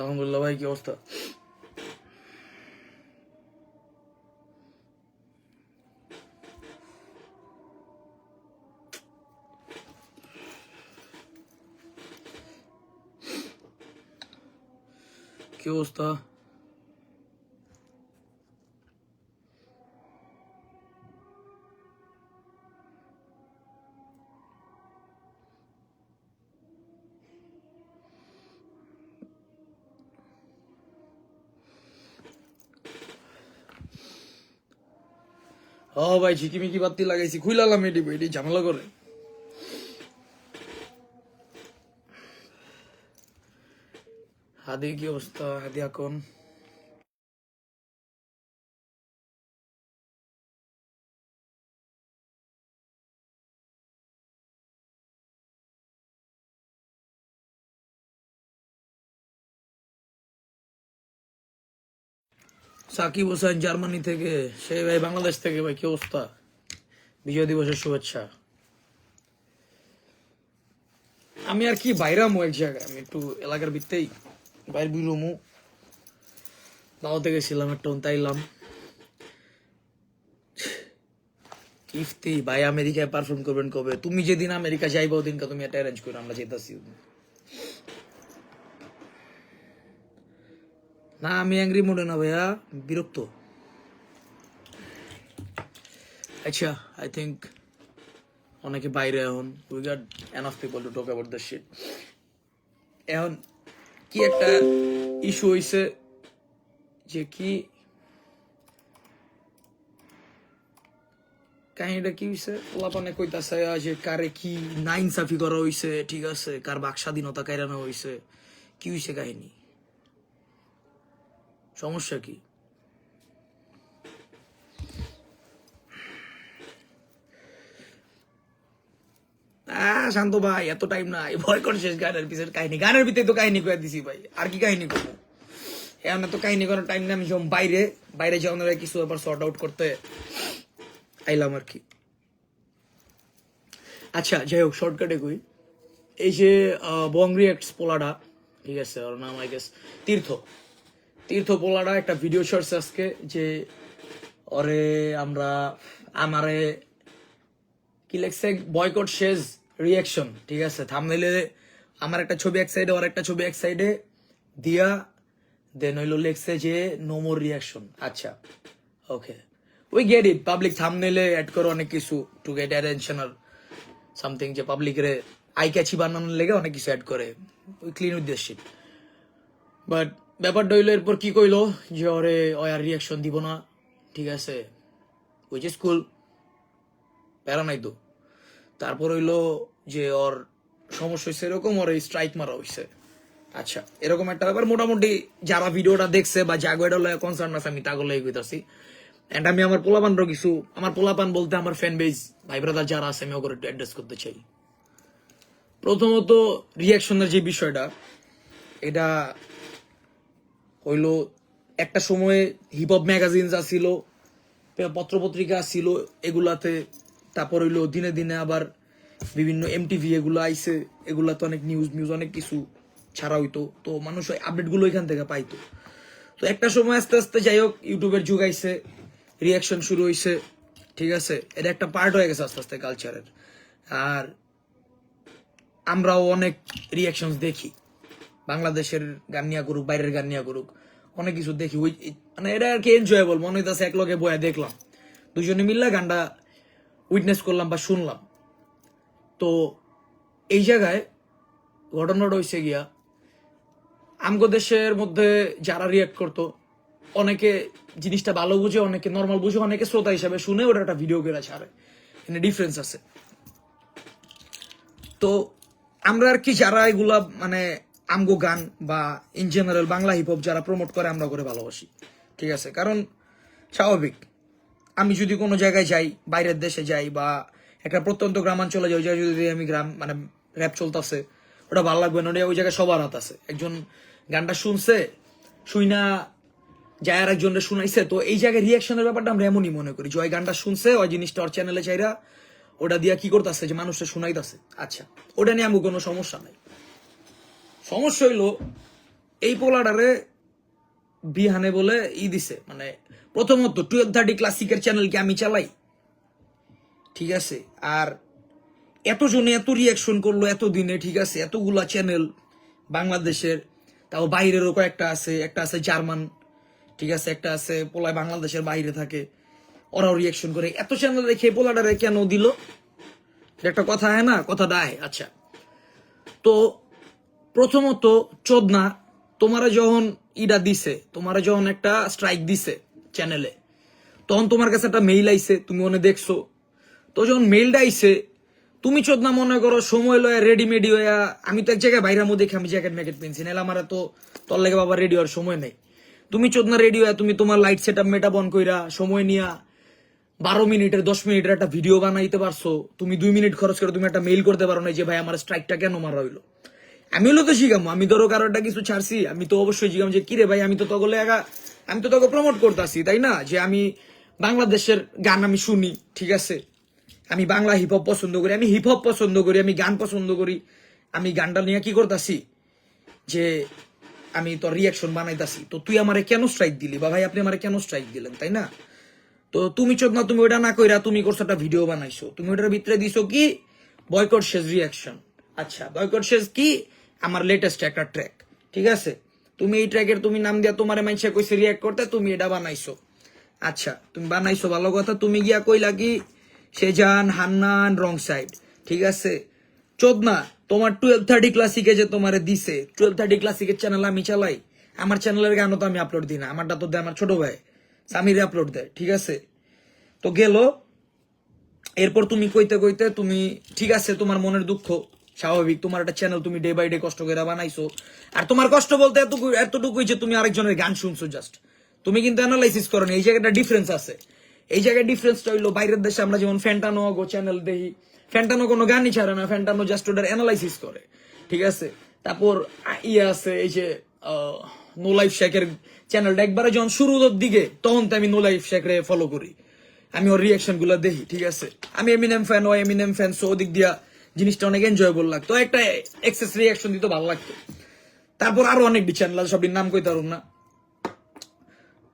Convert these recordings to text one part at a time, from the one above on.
আলহামদুলিল্লাহ ভাই, কি অবস্থা? কি অবস্থা? ভাই ঝিকিমিকি বাতি লাগাইছি, খুইলালাম এটি ঝামেলা করে। হাদি কি অবস্থা? হাদি এখন সাকিব হোসেন জার্মানি থেকে, সে ভাই বাংলাদেশ থেকে। ভাই কি অবস্থা? বিজয় দিবসের শুভেচ্ছা। আমি আর কি বাইরামো এক জায়গায়, আমি একটু এলাকার ভিত্তেই বাইর বিরমু, দাওয়াতে গেছিলাম একটা, তাইলাম ইফতি ভাই আমেরিকায় পারফর্ম করবেন কবে? তুমি যেদিন আমেরিকা যাইবা ওদিনকে তুমি একটা অ্যারেঞ্জ করো, আমরা যেতেছি। না আমি অ্যাংরি মোডে না ভাইয়া, বিরক্ত। আচ্ছা, আই থিঙ্ক অনেকে বাইরে এখন, we got enough people to talk about the sheet. এখন কি একটা ইস্যু হইছে যে কি কাহিনীটা কি হইছে, লাপানে কইতাছে যে কারে কি নাইনসাফি করা হইছে, ঠিক আছে, কার বাক স্বাধীনতা কাইরানো হইছে, কি হইছে কাহিনী, সমস্যা কি? শান্ত ভাই, এত টাইম নাই, ভয় করে শেষ গানের পিছের কাহিনী, গানের ভিতরে তো কাহিনী কয়ে দিছি ভাই, আর কি কাহিনী করবো? এখন তো কাহিনী করার টাইম নেই, আমি যখন বাইরে বাইরে যাওয়ার কিছু ব্যাপার সর্ট আউট করতে আইলাম আর কি। আচ্ছা যাই হোক, শর্টকাটে কই, এই যে বং রিয়াক্টস পোলাডা, ঠিক আছে, ওর নাম আই গেস তীর্থ তীর্থ পোলাডা একটা ভিডিও শর্টস আজকে, যে ওরে আমরা আমারে কি লেখছে, বয়কট শেষ রিয়াকশন, ঠিক আছে, থাম্বনেইলে আমার একটা ছবি এক সাইডে, ওর একটা ছবি এক সাইডে দিয়া, দেন হইলো লেখছে যে নো মোর রিয়াকশন। আচ্ছা okay, we get it, public থাম্বনেইলে অ্যাড করো অনেক কিছু টু গেট অ্যাটেনশন আর সামথিং, যে পাবলিকের আই ক্যাচি বানানোর লেগে অনেক কিছু অ্যাড করে, ওই clean with this sheet. But ব্যাপারটা হইলো এরপর কি কইলো যে ওরে আর রিয়াকশন দিব না, ঠিক আছে, উইচ ইজ কুল, প্যারা নাই তো। তারপর হইলো যে ওর সমস্যা হয়েছে এরকম, ওর স্ট্রাইক মারা হয়েছে। আচ্ছা, এরকম একটা ব্যাপার। মোটামুটি যারা ভিডিওটা দেখছে বা জাগো এটা কনসার্ন আছে, আমি তাগুলো কইতাছি। এন্ড আমি আমার পোলাপানরও কিছু, আমার পোলাপান বলতে আমার ফ্যান বেজ ভাই ব্রাদার যারা আছে, আমি ওগুলো একটু অ্যাড্রেস করতে চাই। প্রথমত রিয়াকশনের যে বিষয়টা, এটা হইলো একটা সময়ে হিপ হপ ম্যাগাজিন আসছিল, পত্রপত্রিকা আসছিল এগুলাতে, তারপর হইলো দিনে দিনে আবার বিভিন্ন এমটিভি এগুলো আইসে, এগুলাতে অনেক নিউজ অনেক কিছু ছাড়া হইতো, তো মানুষ আপডেট গুলো এখান থেকে পাইতো। তো একটা সময় আস্তে আস্তে যাই হোক ইউটিউবের যুগ আইসে, রিয়াকশন শুরু হয়েছে, ঠিক আছে, এটা একটা পার্ট হয়ে গেছে আস্তে আস্তে কালচারের। আর আমরাও অনেক রিয়াকশন দেখি, বাংলাদেশের গান নিয়া করুক, বাইরের গান নিয়া করুক, অনেক কিছু দেখি, মানে এটা আর কি এনজয়েবল মনে হইতেছে, এক লগে বয়া দেখলাম, দুজনে মিললে গানটা উইটনেস করলাম বা শুনলাম। তো এই জায়গায় ঘটনাটা হয়েছে গিয়া, আমগো দেশের মধ্যে যারা রিয়াক্ট করতো, অনেকে জিনিসটা ভালো বুঝে, অনেকে নর্মাল বুঝে, অনেকে শ্রোতা হিসাবে শুনে ওটা একটা ভিডিও করে ছাড়ে, এখানে ডিফারেন্স আছে। তো আমরা আর কি যারা এগুলা মানে আমগো গান বা in general Bangla hip hop যারা প্রমোট করে, আমরা করে ভালোবাসি, ঠিক আছে, কারণ স্বাভাবিক, আমি যদি কোনো জায়গায় যাই, বাইরের দেশে যাই বা একটা প্রত্যন্ত গ্রামাঞ্চলে যাই, ওই জায়গায় যদি আমি গ্রাম মানে র্যাপ চলতেছে, ওটা ভালো লাগবে না, ওই জায়গায় সবার হাত আছে, একজন গানটা শুনছে, শুই না যায় আর একজনের শুনাইছে, তো এই জায়গায় রিয়াকশনের ব্যাপারটা আমরা এমনই মনে করি, যে ওই গানটা শুনছে, ওই জিনিসটা ওর চ্যানেলে চাইরা ওটা দিয়া কি করতেছে, যে মানুষটা শুনাইতেছে। আচ্ছা, ওটা নিয়ে আমার কোনো সমস্যা নাই। সমস্যা হইলো এই পোলাডারে বিহানে বলে দিছে, মানে প্রথমত 1230 ক্লাসিকের চ্যানেলকে আমি চালাই, ঠিক আছে। আর এতজনে এত রিয়াকশন করলো এতদিনে, ঠিক আছে, এতগুলা চ্যানেল বাংলাদেশের, তাও বাইরেরও কয়েকটা আছে, একটা আছে জার্মান, ঠিক আছে, একটা আছে পোলায় বাংলাদেশের বাইরে থাকে, ওরাও রিয়াকশন করে। এত চ্যানেল রেখে পোলাডারে কেন দিল? একটা কথা হয় না, কথাটা আয়। আচ্ছা, তো প্রথমত চোদনা, তোমারা যখন দিছে, তোমারা যখন একটা স্ট্রাইক দিছে চ্যানেলে, তখন তোমার কাছে একটা মেইল আইছে, তুমি মনে দেখছো। তো যখন মেইলটা আইছে, তুমি চোদনা মনে করো সময় লয়া রেডিমেডি হইয়া, আমি তো এক জায়গায় বাইরের মধ্যে দেখে আমি জ্যাকেট ম্যাকেট পেনছি, নাহলে আমার তো তোর লেগে বাবা রেডি হওয়ার সময় নেই। তুমি চোদনা রেডি হইয়া, তুমি তোমার লাইট সেট আপ মেটা বন কইরা সময় নিয়া 12 মিনিটের 10 মিনিটের একটা ভিডিও বানাইতে পারছো। তুমি 2 মিনিট খরচ করে তুমি একটা মেইল করতে পারো না যে ভাই আমার স্ট্রাইকটা কেন মারা হইলো। আমি হলো তো শিখামো, আমি ধরো কারো একটা কিছু ছাড়ছি, আমি তো অবশ্যই শিখাম যে কিরে ভাই, আমি তো তোকে প্রমোট করতেছি, তাই না, যে আমি বাংলাদেশের গান আমি শুনি, ঠিক আছে, আমি বাংলা হিপ হপ পছন্দ করি, আমি হিপ হপ পছন্দ করি, আমি গান পছন্দ করি, আমি গানটা নিয়ে কি করতেছি, যে আমি তোর রিয়াকশন বানাইতাছি। তো তুই আমারে কেন স্ট্রাইক দিলি, বা ভাই আপনি আমারে কেন স্ট্রাইক দিলেন, তাই না? তো তুমি চোদনা, তুমি ওটা না কইরা তুমি করছো একটা ভিডিও বানাইছো, তুমি ওটার ভিতরে দিছো কি বয়কট শেষ রিয়াকশন। আচ্ছা, বয়কট শেষ কি আমার লেটেস্ট একটা ট্র্যাক, ঠিক আছে, তুমি এই ট্র্যাকের তুমি নাম দিয়া তোমার মানুষে কইছে রিয়াক্ট করতে, তুমি এটা বানাইছো। আচ্ছা, তুমি বানাইছো ভালো কথা, তুমি গিয়া কইলা কি সেজান হান্নান রং সাইড, ঠিক আছে। চোদনা, তোমার 1230 ক্লাসিকে যে তোমারে দিছে, 1230 ক্লাসিকের চ্যানেল আমি চালাই, আমার চ্যানেলের গানও তো আমি আপলোড দিই না, আমারটা তো দেয় আমার ছোট ভাই সামিরে আপলোড দেয়, ঠিক আছে। তো গেল, এরপর তুমি কইতে কইতে তুমি, ঠিক আছে, তোমার মনের দুঃখ স্বাভাবিক, তোমার একটা চ্যানেল তুমি ডে বাই ডে কষ্ট করে বানাইছো, আর তোমার কষ্ট বলতে এতটুকুই যে তুমি আরেকজনের গান শুনছো জাস্ট, তুমি কিন্তু অ্যানালাইসিস করো না। এই জায়গাটা ডিফারেন্স আছে, এই জায়গায় ডিফারেন্সটা হইলো বাইরের দেশে আমরা যেমন ফ্যান্টানো গো চ্যানেল দেখি, ফ্যান্টানো কোনো গানই ছাড়ে না, ফ্যান্টানো জাস্ট ওটার অ্যানালাইসিস করে, ঠিক আছে। তারপর আছে এই যে নো লাইফ শেখের চ্যানেলটা, একবারে যখন শুরুর দিকে তখন তো আমি নো লাইফ শেখরে ফলো করি, আমি ওর রিয়াকশন গুলা দেখি, ঠিক আছে। আমি এমিনেম ফ্যান, ও এমিনেম ফ্যান, সো ওদিক দিয়া জিনিসটা অনেক এনজয়েবল লাগতো, একটা এক্সেস রিয়াকশন দিতে ভালো লাগতো। তারপর আরো অনেক চ্যানেল আছে, সবটির নাম কইতে পারুম না।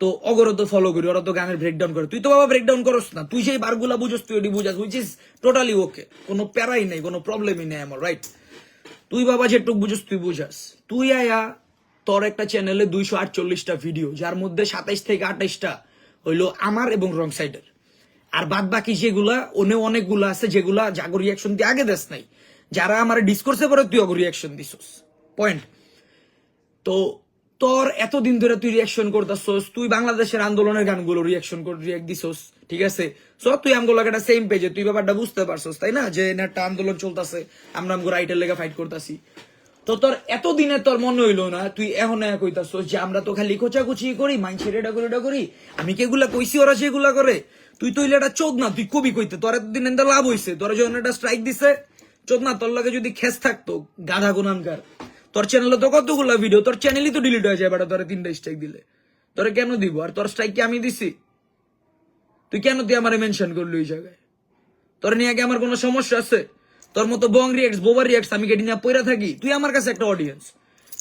তো অগরত ফলো করি, ওরা তো গানের ব্রেকডাউন করে, তুই তো বাবা ব্রেকডাউন করস না, তুই সেই বারগুলা বুঝস, তুই ওটি বুঝাস, হুইচ ইজ টোটালি ওকে, কোনো প্যারাই নেই, কোনো প্রবলেমই নেই আমার, রাইট। তুই বাবা যেটুক বুঝস তুই বুঝাস, তুই আয়া তোর একটা চ্যানেলে 248টা ভিডিও, যার মধ্যে 27 থেকে 28টা হইলো আমার এবং রং সাইডের, আর বাদ বাকি যেগুলা অনেকগুলো আছে যেগুলা জাগো রিয়াকশন দিয়ে আগে দেশ নাই, যারা আমার ডিসকোর্সে পরে তুই অগো রিয়াকশন দিছস, পয়েন্ট। তো তোর এতদিন ধরে তুই রিয়াকশন করতেছস, তুই বাংলাদেশের আন্দোলনের গানগুলো রিয়াক্ট দিছস, ঠিক আছে। সো তুই আমগুলো একটা সেম পেজে, তুই ব্যাপারটা বুঝতে পারছস, তাই না, যে একটা আন্দোলন চলতেছে, আমরা আমগো রাইটের লেগে ফাইট করতেছি। তো তোর এতদিনে তোর মনে হইলো না, তুই এখন কইতাছস যে আমরা তো খালি কোচাকুচি করি, মাইন্ডসেট এটা করি, আমি কেগুলা কইছি ওরা সেগুলা করে। তুই তো এটা চোদ না, তুই কবি কইতে, তোর এতদিন এটা লাভ হইছে, তোরা যখন একটা স্ট্রাইক দিছে, চোদ না, তোর লাগে যদি খেস থাকতো গাধা গুনানকার, তোর চ্যানেলে তো কতগুলা ভিডিও, তোর চ্যানেলই তো ডিলিট হয়ে যায় বেটা, তোরা 3টা স্ট্রাইক দিলে, তোরে কেন দিব? আর তোর স্ট্রাইক কি আমি দিছি? তুই কেন তুই আমার মেনশন করলি ওই জায়গায়? তোর নিয়ে আগে আমার কোনো সমস্যা আছে? তোর মতো বং রিয়াক্স, বোবার রিয়াক্স আমি কেটে নিয়ে পয়রা থাকি? তুই আমার কাছে একটা অডিয়েন্স,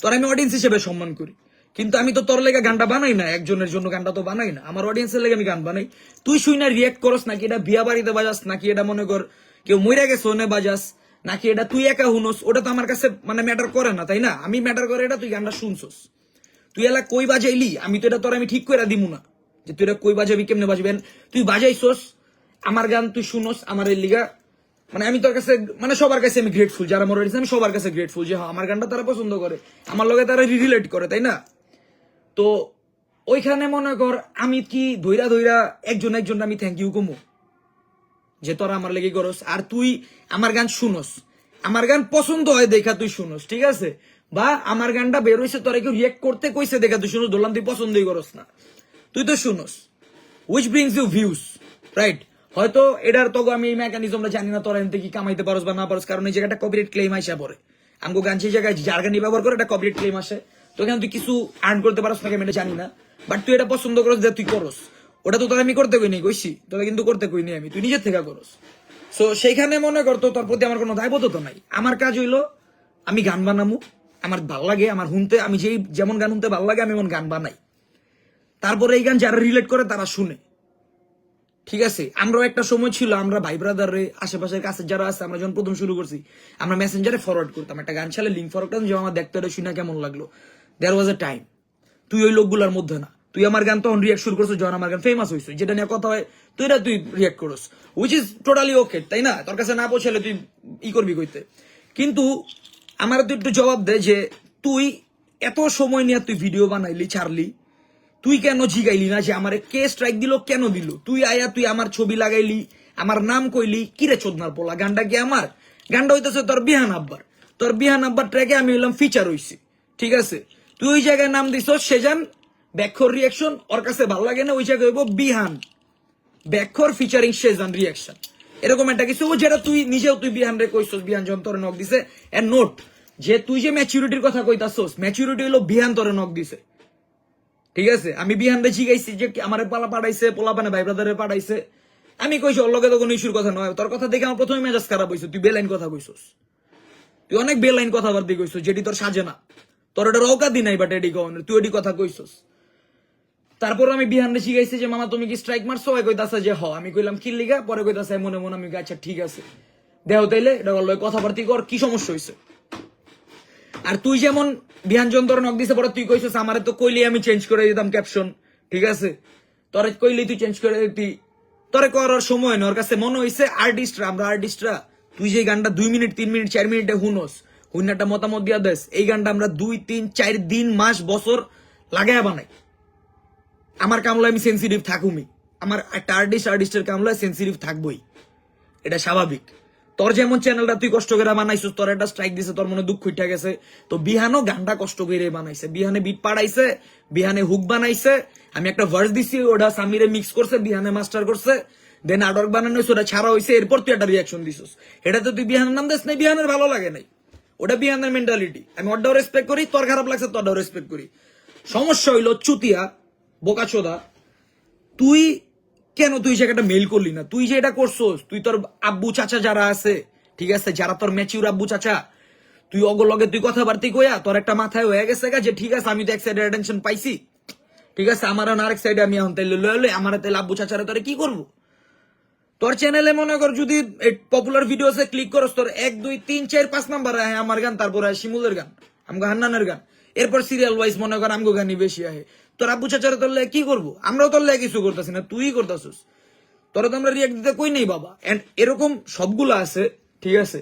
তোর আমি অডিয়েন্স হিসেবে সম্মান করি, কিন্তু আমি তো তোর লেগে গানটা বানাই না, একজনের জন্য গানটা তো বানাই না, আমার অডিয়েন্সের লেগে আমি গান বানাই। তুই শুই না রিয়াক্ট করস, নাকি এটা বিয়া বাড়িতে বাজাস, নাকি এটা মনে কর কেউ মইরা গেছে ওনে বাজাস, নাকি এটা তুই একা হুনস, ওটা তো আমার কাছে মানে ম্যাটার করে না, তাই না? আমি ম্যাটার করে এটা তুই গানটা শুনছস, তুই এলা কই বাজাইলি, আমি তো এটা তোর আমি ঠিক করে দিমু না যে তুই এটা কই বাজাবি, কেমনে বাজাবেন। তুই বাজাইছস আমার গান, তুই শুনস আমার এর লিগা, মানে আমি তোর কাছে, মানে সবার কাছে আমি গ্রেটফুল, যারা মনে হয়েছে আমি সবার কাছে গ্রেটফুল যে আমার গানটা তারা পছন্দ করে, আমার লগে তারা রিলেট করে, তাই না? তো ওইখানে মনে কর আমি কি ধইরা একজন আমি থ্যাংক ইউ কমু যে তোরা আমার লেগে করস, আর তুই আমার গান শুনস, আমার গান পছন্দ হয় দেখা তুই শুনস, ঠিক আছে, বা আমার গানটা বের হয়েছে তোরা কেউ রিয়েক্ট করতে কইছে দেখা তুই শুনস, ধরলাম তুই পছন্দই করস না, তুই তো শুনস, which brings you views, right. হয়তো এটার তো আমি এই মেকানিজমটা জানি না তোরা এনতে কি কামাইতে পারস বা না পারস, কারণ এই জায়গাটা কপিরাইট ক্লেম আসা পড়ে, আমগো গান সেই জায়গায় যার গানই ব্যবহার করে এটা কপিরাইট ক্লেম আসে, তো এখানে তুই কিছু আর্ন করতে পারস নাকি আমি এটা জানি না, বাট তুই এটা পছন্দ করস যে তুই করস, ওটা তো তোরা আমি করতে কইনি, কইছি তোরা কিন্তু করতে কইনি আমি, তুই নিজের থেকে করস। সো সেইখানে মনে করতো তোর প্রতি আমার কোনো দায়বদ্ধতা নাই, আমার কাজ হইলো আমি গান বানামু, আমার ভাল লাগে, আমার শুনতে, আমি যেমন গান শুনতে ভাল লাগে আমি এমন গান বানাই, তারপরে এই গান যারা রিলেট করে তারা শুনে, ঠিক আছে। আমরাও একটা সময় ছিল, আমরা ভাই ব্রাদার আশেপাশের কাছে যারা আছে, আমরা যখন প্রথম শুরু করছি আমরা মেসেঞ্জারে ফরওয়ার্ড করতাম, একটা গান ছাড়লে লিঙ্ক ফরওয়ার্ড করতাম, যে আমার দেখতে শুনে কেমন লাগলো। দেয়ার ওয়াজ এ টাইম। তুই ওই লোকগুলার মধ্যে না, তুই আমার গান তখন রিয়াক্ট শুরু করছো যখন আমার গান ফেমাস হয়েছে, যেটা নিয়ে কথা হয় তুই রিয়াক্ট করস, উইচ ইজ টোটালি ওকে, তাই না? তোর কাছে না পৌঁছালে তুই করবি কইতে। কিন্তু আমার তুই একটু জবাব দে যে তুই এত সময় নিয়ে তুই ভিডিও বানাইলি, ছাড়লি, তুই কেন জিগাইলি না যে আমার কে স্ট্রাইক দিল, কেন দিল? তুই আয়া তুই আমার ছবি লাগাইলি, আমার নাম কইলি, কিরে চোদনার পোলা, গানটা কি আমার? গানটা হইতেছে তোর বিহান আব্বার, তোর বিহান আব্বার ট্র্যাকে আমি হইলাম ফিচার হইছি, ঠিক আছে। তুই ওই জায়গায় নাম দিছ সেজান ব্যাক্ষর রিয়াকশন, ওর কাছে ভালো লাগে না, ওই জায়গায় হইব বিহান ব্যাক্ষর ফিচারিং সেজান রিয়াকশন, এরকম একটা কিছু, যেটা তুই নিজেও তুই বিহান রে কইছস, বিহান যখন তোরে নক দিছে। এন্ড নোট যে তুই যে ম্যাচুরিটির কথা কইতাছস, ম্যাচুরিটি হইলো বিহান তোরে নক দিছে, ঠিক আছে। আমি বিহানরে জিগাইছি যে আমার পালা পাঠাইছে, পোলা পানে ভাই ব্রাদারে পাঠাইছে, আমি কইছি ওর লগে তো কোনো ইস্যুর কথা নয়, তোর কথা দেখে আমার প্রথমে মেজাজ খারাপ হইছে, তুই বেলাইন কথা কইছস, তুই অনেক বেলাইন কথাবার্তা কইছস, যেটি তোর সাজে না, তোর এটা রৌকাতি নাই, বাট এডি কন তুই এডি কথা কইছস। তারপর আমি বিহানরে শিখাইছি যে মামা তুমি কি স্ট্রাইক মারছো, কইতাছে যে হ, আমি কইলাম কি লিগা, পরে কইতাছে মনে মনে, আমি আচ্ছা ঠিক আছে দেও তাইলে, এটা বললো কথাবার্তা কর, কি সমস্যা হইছে। আর তুই যেমন বিহান যন্ত্র নক দিছে, পরে তুই কইছিস আমারে তো কইলি আমি চেঞ্জ করে দিতাম ক্যাপশন, ঠিক আছে, তোরে কইলি তুই চেঞ্জ করে দিতি, তোরে করার সময় না, ওর কাছে মনে হইছে আর্টিস্টরা, আমরা আর্টিস্টরা, তুই যে গানটা 2 মিনিট 3 মিনিট 4 মিনিটে হুনস, হুইনাটা মতামত দিয়া দেস, এই গানটা আমরা 2 3 4 দিন মাস বছর লাগাইয়া বানাই। আমার কামলা আমি সেন্সিটিভ থাকুমি, আমার একটা আর্টিস্টের কামলা সেন্সিটিভ থাকবই, এটা স্বাভাবিক। তোর যেমন চ্যানেলটা তুই কষ্ট করে বানাইছিস, তোর একটা স্ট্রাইক দিছে, তোর মনে দুঃখ উঠে গেছে, তো বিহানও গানটা কষ্ট করে বানাইছে, বিহানে বিট পাড়াইছে, বিহানে হুক বানাইছে, আমি একটা ভার্স দিছি, ওটা সামিরে মিক্স করছে, বিহানে মাস্টার করছে, দেন আডক বানানো হয়েছে, ওটা ছাড়া হয়েছে, এরপর তুই একটা রিয়াকশন দিছিস, এটা তো তুই বিহানের নাম দিস নাই, বিহানের ভালো লাগে নাই, ওটা বিহানের মেন্টালিটি, আমি ওটাও রেসপেক্ট করি, তোর খারাপ লাগছে তোরটাও রেসপেক্ট করি। সমস্যা হইলো চুতিয়া বোকাচোদা, তুই কেন তুই জায়গাটা মেল করলি না? তুই যে এটা করছোস, তুই তোর আব্বু চাচা যারা আছে, ঠিক আছে, যারা তোর ম্যাচিউর আব্বু চাচা, তুই অগলগে তুই কথাবার্তা কইয়া তোর একটা মাথায় হয়ে গেছে যে ঠিক আছে আমি তো এক সাইডে অ্যাটেনশন পাইছি, ঠিক আছে, আমার আরেক সাইডে আমি এখন তাইলে লইলে আমার তাইলে আব্বু চাচারা তোরে কি করবো? তোর চ্যানেলে মনে কর যদি পপুলার ভিডিওসে ক্লিক করস, তোর 1 2 3 4 5 নাম্বার আহে আমার গান, তারপর আহে শিমুলের গান, আমগো হান্নানের গান, এরপর সিরিয়াল ওয়াইজ মনে কর আমগো গানই বেশি আহে। তোর আব্বু চাচারা তোর লেগে কি করবো? আমরাও তোর লেগে কিছু করতেছি না, তুই করতেছিস, তোরা তো আমরা রিয়াক্ট দিতে কই নেই বাবা। এন্ড এরকম সবগুলো আছে, ঠিক আছে।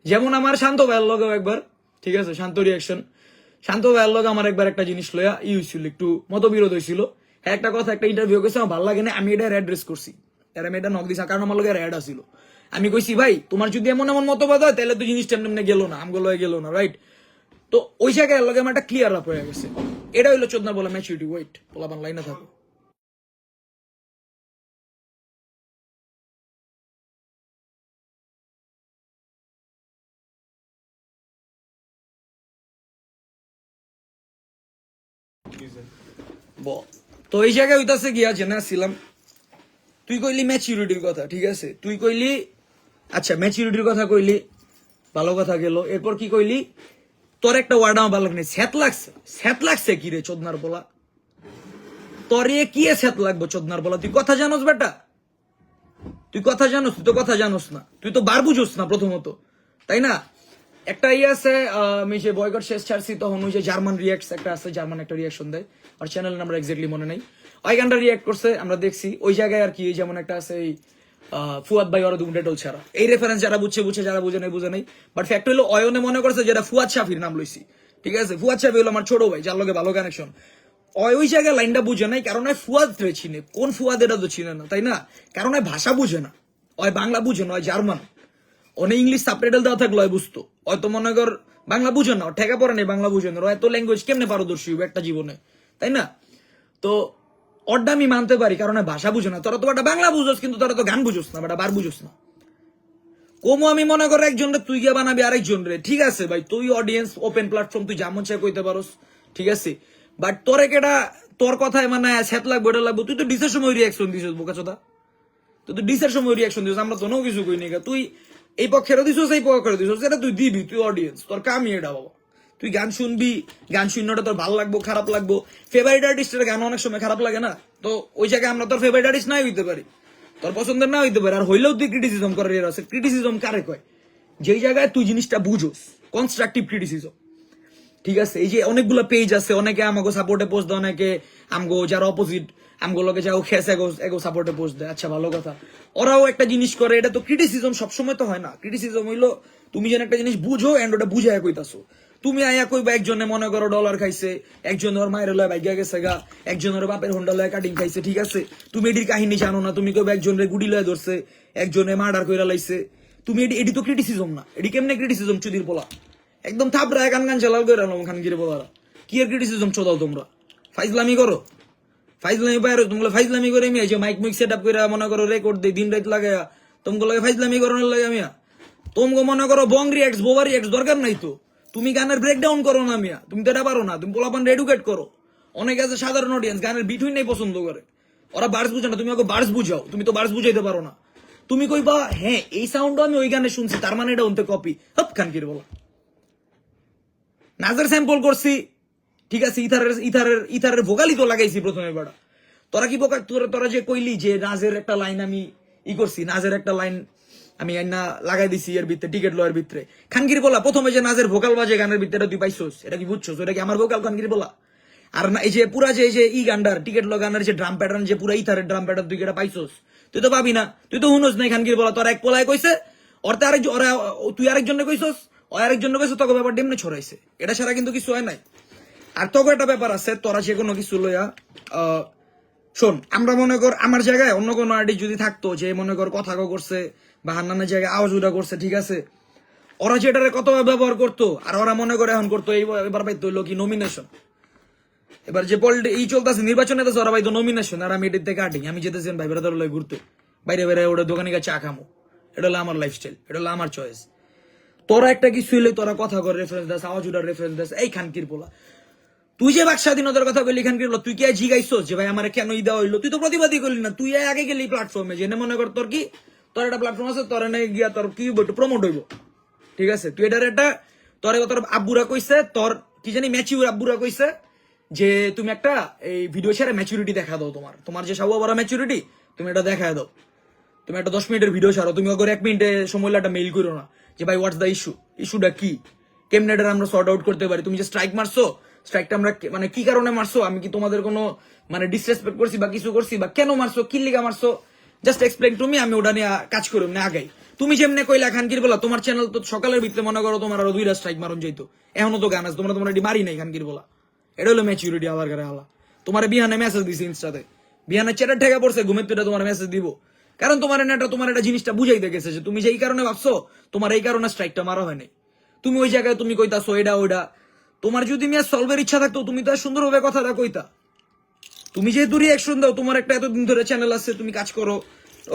যেমন আমার শান্ত ভাইয়ের লগে একবার, ঠিক আছে, শান্ত রিয়াকশন, শান্ত ভাইয়ের লগে আমার একবার একটা জিনিস লইয়া হয়েছিল, একটু মতবিরোধ হয়েছিল, একটা কথা, একটা ইন্টারভিউ গেছে, আমার ভালো লাগে না, আমি এটা অ্যাড্রেস করছি, আর আমি এটা নক দিছি, কারণ আমার লগে অ্যাড আসছিল, আমি কইছি ভাই তোমার যদি এমন এমন মতবাদ হয় তাহলে তো জিনিসটা এমনি গেল না, আমগুলো গেল না, রাইট? তো ওই জায়গায় লগে আমার একটা ক্লিয়ার আপ হয়ে গেছে, এটা হইলো চোদনা বলা ম্যাচুরিটি। ওয়েট, পোলাপান লাইনে থাকো। তো এই জায়গায় হইতাছে গিয়া জেনে আসছিলাম, তুই কইলি ম্যাচুরিটির কথা, ঠিক আছে, তুই কইলি আচ্ছা ম্যাচুরিটির কথা কইলি, ভালো কথা গেল, এরপর কি কইলি, তোর একটা ওয়ার্ড আমার ভালো লাগে, স্যাত লাগছে। স্যাত লাগছে কি রে চোদনার বলা? তোরে কি স্যাত লাগবো চোদনার বলা? তুই কথা জানোস বেটা? তুই কথা জানোস? তুই তো কথা জানোস না, তুই তো বার বুঝোস না প্রথমত, তাই না? একটা আছে, আমি যে বয়কট শেষ ছাড়ছি তখন ওই যে জার্মান রিয়াক্টস একটা আছে, জার্মান একটা রিয়াকশন দেয়, আর চ্যানেল নাম্বার এক্স্যাক্টলি মনে নেই, ওই গানটা রিয়াক্ট করছে, আমরা দেখছি ওই জায়গায় আর কি, যেমন একটা আছে এই ফুয়াদ ভাই ওরা দুটো ডেটল ছাড়া, এই রেফারেন্স যারা বুঝছে বুঝছে, যারা বুঝে নাই বুঝে নাই, বাট ফ্যাক্ট হলো অয়নে মনে করছে যেটা ফুয়াদ শাফির নাম লইছি, ঠিক আছে, ফুয়াদ শাফি হলো আমার ছোট ভাই, যার লগে ভালো কানেকশন, ওই জায়গায় লাইনটা বুঝে নাই, কারণ ফুয়াদ রে চিনে, কোন ফুয়াদ এটা তো চিনে না, তাই না? কারণ ভাষা বুঝে না, ওই বাংলা বুঝে না, ওই জার্মান, অনেক ইংলিশ সাবটাইটেল দেওয়া থাকলো বুঝতো, হয়তো মনে কর বাংলা বুঝে না, ঠেকা পড়ে নেই, বাংলা বুঝে না, এত ল্যাঙ্গুয়েজ কেমনে পারদর্শী হবে একটা জীবনে, তাই না? তো অড্ডা আমি মানতে পারি, কারণ ভাষা বুঝে না, তোরা তো একটা বাংলা বুঝোস, কিন্তু তোরা তো গান বুঝোস না, বেটা বার বুঝোস না। কমো আমি মনে কর একজন রে তুই গিয়ে বানাবি আরেকজন রে, ঠিক আছে ভাই, তুই অডিয়েন্স ওপেন প্ল্যাটফর্ম, তুই যেমন চাই কইতে পারোস, ঠিক আছে, বাট তোরে কেটা তোর কথায় মানে স্যাত লাগবে, এটা লাগবে, তুই তো ডিসের সময় রিয়াকশন দিছিস বোকাচোদা, তুই তো ডিসের সময় রিয়াকশন দিছিস, আমরা তো নো কিছু কই নাই, তুই এই পক্ষেরও দিছিস, এই পক্ষেরও দিছিস, এটা তুই দিবি, তুই অডিয়েন্স, তোর কামই এটা বাবা, তুই গান শুনবি, গান শুনতে তোর ভালো লাগবো খারাপ লাগবো, ফেভারিট আর্টিস্টের গান অনেক সময় খারাপ লাগে না, তো ওই জায়গায় আমরা তোর ফেভারিট আর্টিস্ট নাই হইতে পারি, তোর পছন্দের না হইতে পারে, আর হইলেও তুই ক্রিটিসিজম করার আছে। ক্রিটিসিজম কারে কয়? যেই জায়গায় তুই জিনিসটা বুঝোস, কনস্ট্রাকটিভ ক্রিটিসিজম। ঠিক আছে, এই যে অনেকগুলো পেজ আছে, অনেকে আমাকে সাপোর্টে পোস্ট দেয়, অনেকে আমগো যারা অপোজিট আমগো লোকে যাও খেস এগো সাপোর্টে পোস্ট দেয়, আচ্ছা ভালো কথা, ওরাও একটা জিনিস করে, এটা তো ক্রিটিসিজম সবসময় তো হয় না। ক্রিটিসিজম হইলো তুমি যেন একটা জিনিস বুঝো এন্ড ওটা বুঝায় কইতাছো। তুমি আয়া কইবা একজনে মনে করো ডলার খাইছে, একজন ওর মায়ের লয় ভাগ্যা গেছে গা, একজন ওর বাপের হোন্ডা লয় কাটিং খাইছে, ঠিক আছে, তুমি এটির কাহিনী জানো না, তুমি কইবা একজনের গুডি লয় ধরছে, একজনে মার্ডার কইরা লাইছে, তুমি এটি তো ক্রিটিসিজম না, এটি কেমনে ক্রিটিসিজম চুদির পোলা, একদম থাপড়ায় গান গান চালাল করে আনো খানগিরে বলারা, কি এর ক্রিটিসিজম চোদাও তোমরা, ফাইজলামি করো, ফাইজলামি বাইরে তোমরা ফাইজলামি করে আমি যে মাইক মিক সেট আপ করে মনে করো রেকর্ড দিই দিন রাত লাগে, তোমাকে লাগে ফাইজলামি করানোর লাগে মিয়া, তোমাকে মনে করো বং রিয়াক্স বোবা রিয়াক্স দরকার নাই তো, তুমি গানের ব্রেকডাউন করো না মিয়া, তুমি তো এটা পারো না, তুমি পোলাপান এডুকেট করো। অনেক আছে সাধারণ অডিয়েন্স গানের বিটুই নেই পছন্দ করে, ওরা বার্স বুঝে না, তুমি ওকে বার্স বুঝাও, তুমি তো বার্স বুঝাইতে পারো না, তুমি কইবা হ্যাঁ এই সাউন্ডও আমি ওই গানে শুনছি তার মানে এটা অন্তে কপি, হপ খানকির বলা। নাজের স্যাম্পল করছি, ঠিক আছে, ইথারের ভোকালই তো লাগাইছি প্রথমে বেড়া, তোরা কি বোকা, তোরা যে কইলি যে নাজের একটা লাইন আমি করছি, নাজের একটা লাইন আমি না লাগাই দিছি এর ভিতরে টিকেট লয়ের ভিতরে, খানগির বলা প্রথমে যে নাজের ভোকাল বাজে গানের ভিতরে তুই পাইছোস, এটা কি বুঝছোস, এটা কি আমার ভোকাল খানগির বলা? আর না এই যে পুরা যে গান্ডার টিকেট ল গানের যে ড্রাম প্যাটার্ন, যে পুরা ইথারের ড্রাম প্যাটার্ন তুই এটা পাইছোস, তুই তো পাবি না, তুই তো হুনোস নাই খানগির বলা, তোর এক পোলায় কইছে, অর্থে আরেক তুই আরেকজনে কইছোস, ও আরেকজনে কইছে, তোকে ব্যাপার ডেমনে ছড়াইছে, এটা ছাড়া কিন্তু কিছু হয় নাই। আর তোকে একটা ব্যাপার আছে, তোরা যে কোনো কিছু লইয়া শোন, আমরা মনে কর আমার জায়গায় অন্য কোনো আর্টিস্ট যদি থাকতো যে মনে কর কথা করছে বা হান্নানের জায়গায় আওয়াজ উঠা করছে, ঠিক আছে, ওরা যেটারে কত ব্যবহার করতো, আর ওরা মনে করে এখন করতো এবার পাইতো হইলো কি নমিনেশন, এবার যে এই চলতেছে নির্বাচনে তো ওরা পাইতো নমিনেশন, আর আমি এটির থেকে কাটিং, আমি যেতেছেন ভাই বেড়াতে লয় ঘুরতে, বাইরে বাইরে ওটা দোকানে গিয়ে চা খামো, এটা হলো আমার লাইফস্টাইল, এটা হলো আমার চয়েস। তোরা একটা কিছু হইলে তোরা কথা কর রেফারেন্স দাস, আওয়াজ উঠার রেফারেন্স দাস, এই খানকির পোলা, তুই যে বাক স্বাধীনতার কথা বললি খানকির পোলা, তুই কি জিগাইছস যে ভাই আমার কেন দেওয়া হইলো, তুই তো প্রতিবাদী করলি না, তুই আগে গেলি প্ল্যাটফর্মে, যে মনে কর তোর কি তোর একটা প্ল্যাটফর্ম আছে, তোর এনে গিয়া তোর কি প্রমোট হইব, ঠিক আছে, তুই এটার একটা তোর আব্বুরা কইছে, তোর কি জানি ম্যাচিউর আব্বুরা কইছে যে তুমি একটা এই ভিডিও ছেড়ে ম্যাচুরিটি দেখা দাও, তোমার যে সব বড় ম্যাচুরিটি তুমি এটা দেখা দাও, তুমি একটা 10 মিনিটের ভিডিও ছাড়ো, তুমি ওকে 1 মিনিটে সময় একটা মেইল করো না যে ভাই হোয়াটস দ্য ইস্যুটা কি, কেমনে এটা আমরা সর্ট আউট করতে পারি, তুমি যে স্ট্রাইক মারছো, স্ট্রাইকটা আমরা মানে কি কারণে মারছো, আমি কি তোমাদের কোনো মানে ডিসরেসপেক্ট করছি বা কিছু করছি, বা কেন মারছো, কি লিগা মারছো, জাস্ট এক্সপ্লেইন টু মি, আমি ওটা নিয়ে কাজ করব না আগাই। তুমি যেমনে কইলা খানকির বলা, তোমার চ্যানেল তো সকালের ভিতরে মনে করো তোমার আরো 2টা স্ট্রাইক মারন যাইতো, এখনো তো গান আছে, তোমরা এটি মারি নাই খানকির বলা, এটা হলো ম্যাচুরিটি আলার করে আলা। তোমার বিহানে মেসেজ দিছি ইনস্টাতে, বিহানে চ্যাটের ঠেকা পড়ছে, ঘুমের তো তোমার মেসেজ দিব, কারণ তোমার এটা জিনিসটা বুঝাইতে গেছে যে তুমি যেই কারণে ভাবছো তোমার এই কারণে স্ট্রাইকটা মারা হয়নি, তুমি ওই জায়গায় তুমি কইতাছো এটা ওইটা, তোমার যদি মিয়া সলভের ইচ্ছা থাকতো তুমি তো সুন্দরভাবে কথাটা কইতা, তুমি যেহেতু রিয়াকশন দাও, তোমার একটা এতদিন ধরে চ্যানেল আছে, তুমি কাজ করো,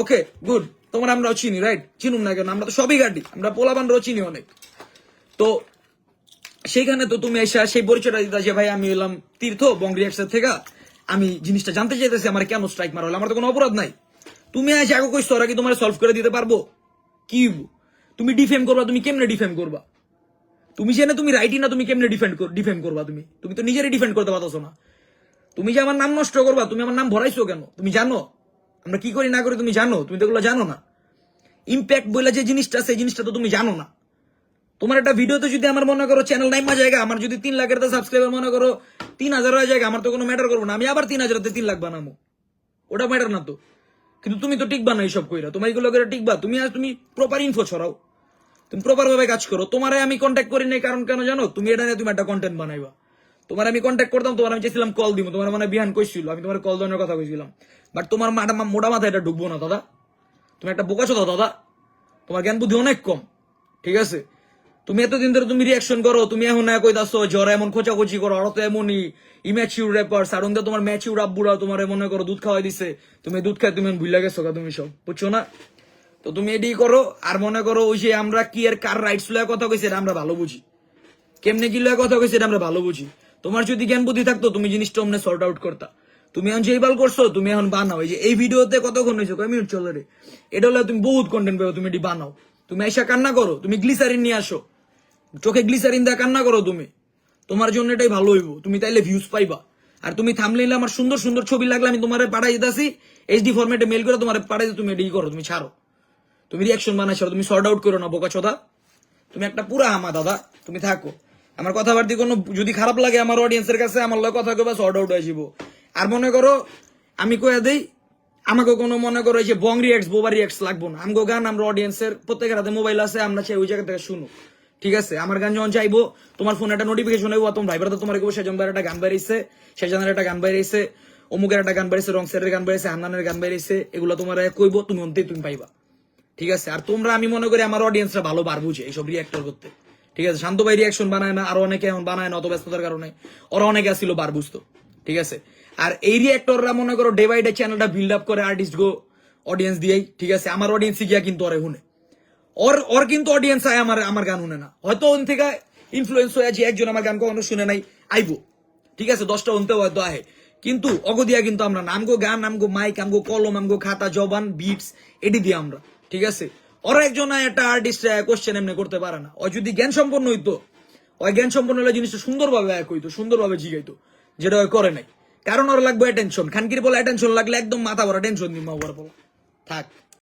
ওকে গুড, তোমার আমরাও চিনি, রাইট, চিনুম না কেন, আমরা তো সবই গাড়ি, আমরা পোলাবানরাও চিনি অনেক, তো সেইখানে তো তুমি এসে সেই পরিচয়টা দিতা যে ভাই আমি এলাম তীর্থ বংরিয়াক্সের থেকে, আমি জিনিসটা জানতে চাইতেছি আমার কেন স্ট্রাইক মারা হলো, আমার তো কোনো অপরাধ নাই, তুমি আজ আগে কইছো ওরা কি তোমার সলভ করে দিতে পারবো, কি তুমি ডিফেম করবা, তুমি কেমনে ডিফেম করবা, তুমি জেনে তুমি রাইটই না, তুমি কেমনে ডিফেম করবা, তুমি তো নিজেরই ডিফেন্ড করতে পারছো না, তুমি যে আমার নাম নষ্ট করবা, তুমি আমার নাম ভরাইছো কেন, তুমি জানো আমরা কি করি না করি, তুমি জানো, তুমি তো এগুলো জানো না, ইম্প্যাক্ট বলে যে জিনিসটা সেই জিনিসটা তো তুমি জানো না, তোমার একটা ভিডিওতে যদি আমার মনে করো চ্যানেল নাইমা জায়গা, আমার যদি 3 লাখের সাবস্ক্রাইবার মনে করো 3000 হয়ে যায়, আমার তো কোনো ম্যাটার করবো না, আমি আবার 3000-তে 3 লাখ বানাবো, ওটা ম্যাটার না তো, কিন্তু তুমি তো টিকবা না এইসব কইরা, তোমার এগুলো করে টিকবা, তুমি প্রপার ইনফো ছড়াও, তুমি প্রপার ভাবে কাজ করো, তোমারে আমি কন্ট্যাক্ট করি নাই কারণ কেন জানো, তুমি এটা নিয়ে তুমি একটা কন্টেন্ট বানাইবা, তোমার আমি কন্ট্যাক্ট করতাম, তোমার আমি চেয়েছিলাম কল দিব, তোমার মানে বিহান কইছিল, আমি তোমার কল দেওয়ার কথা কইছিলাম, বাট তোমার মোটা মাথা এটা ঢুকবো না দাদা, তুমি একটা বোকা ছোদা দাদা, তোমার জ্ঞান বুদ্ধি অনেক কম, ঠিক আছে, তুমি এতদিন ধরে তুমি রিয়াকশন করো, তুমি এখন কইতাছো জ্বর এমন খোঁচাখুচি করো, আর তো এমনই ইম্যাচিউর র্যাপার সারুন্দা, তোমার ম্যাচিউর আব্বুরা তোমার মনে করো দুধ খাওয়াই দিছে, তুমি দুধ খাই তুমি ভুলে গেছো, তুমি সব বুঝছো না, তো তুমি এডি করো, আর মনে করো ওই যে আমরা কি এর কার রাইটস লয়ে কথা কইছি এটা আমরা ভালো বুঝি, কেমনে কি লয়ে কথা কইছি এটা আমরা ভালো বুঝি, তোমার যদি জ্ঞান বুদ্ধি থাকতো তুমি জিনিসটা অমনে সর্ট আউট করতা, তুমি এখন যেই বাল করছো, তুমি এখন বানাও, এই যে এই ভিডিওতে কতক্ষণ হয়েছে, কয় মিনিট চলে রে, এটা হলে তুমি বহুত কন্টেন্ট পাবো, তুমি এটি বানাও, তুমি এসা কান্না করো, তুমি গ্লিসারিন নিয়ে আসো, চোখে গ্লিসারিন দিয়ে কান্না করো, তুমি তোমার জন্য এটাই ভালো হইব, তুমি তাইলে ভিউজ পাইবা। আর তুমি থামলেইলে আমার সুন্দর সুন্দর ছবি লাগলে আমি তোমার পাঠাই দিতেছি এইচডি ফরম্যাটে মেল করে তোমার পাঠাই তুমি এটাই করো, তুমি ছাড়ো, তুমি রিয়াকশন বানাই ছাড়ো, তুমি সর্ট আউট করো না বোকা চোদা, তুমি একটা পুরা হামা দাদা, তুমি থাকো। আমার কথাবার্তি কোনো যদি খারাপ লাগে আমার অডিয়েন্সের কাছে আমার লগে কথা কইবা সর্ট আউট হয়ে যাবো। আর মনে করো আমি কয়ে দেই আমাকে কোনো মনে করো যে বং রিয়াক্টস বোবা রিয়াক্টস লাগবো না, আমগো গান আমরা অডিয়েন্সের প্রত্যেকের হাতে মোবাইল আছে, আমরা চাই ওই জায়গা থেকে শুনো, ঠিক আছে? আমার গান যখন চাইবো তোমার ফোনে একটা নোটিফিকেশন হইব, তোমার ভাইবার তো তোমার সেজন ভাইয়ের একটা গান বেরিয়েছে, সেজনের একটা গান বেরিয়েছে, অমুকের একটা গান বেরিয়েছে, রংসের গান বেরিয়েছে, হান্নানের গান বেরিয়েছে, এগুলো তোমার কইবো, তুমি অন্তে তুমি পাইবা, ঠিক আছে? আর তোমরা আমি মনে করি আমার অডিয়েন্সরা ভালো বার বুঝে এইসব রিয়াক্টর করতে, ঠিক আছে? শান্ত ভাই রিয়াকশন বানায় না, আরো অনেকে এখন বানায় না অত ব্যস্ততার কারণে, ওরা অনেকে আসছিল বার বুঝতো, ঠিক আছে? আর এই রিয়াক্টররা মনে করো ডে বাই ডে চ্যানেলটা বিল্ড আপ করে আর্টিস্ট গো অডিয়েন্স দিয়েই, ঠিক আছে? আমার অডিয়েন্স গিয়া কিন্তু ওরে শুনে, ওর কিন্তু অডিয়েন্স আয় আমার গান শুনে না, হয়তো ওন থেকে ইনফ্লুয়েন্স হয়ে যে একজন আমার গান কখনো শুনে নাই আইবো, ঠিক আছে? 10টা অন্তেও হয়তো আহে, কিন্তু অগদিয়া কিন্তু আমরা না, আমগো গান, আমগো মাইক, আমগো কলম, আমগো খাতা জবান বিটস এটি দিয়ে আমরা, ঠিক আছে? ওরা একজন একটা আর্টিস্ট কোশ্চেন এমনি করতে পারে না, ও যদি জ্ঞান সম্পন্ন হইতো, ওই জ্ঞান সম্পন্ন হলে জিনিসটা সুন্দরভাবে এক হইতো, সুন্দরভাবে জিগাইতো, যেটা ওই করে নাই। কারণ ওর লাগবে অ্যাটেনশন, খানকির বলে অ্যাটেনশন লাগলে একদম মাথা ভরা টেনশন দিন মা বলা থাক।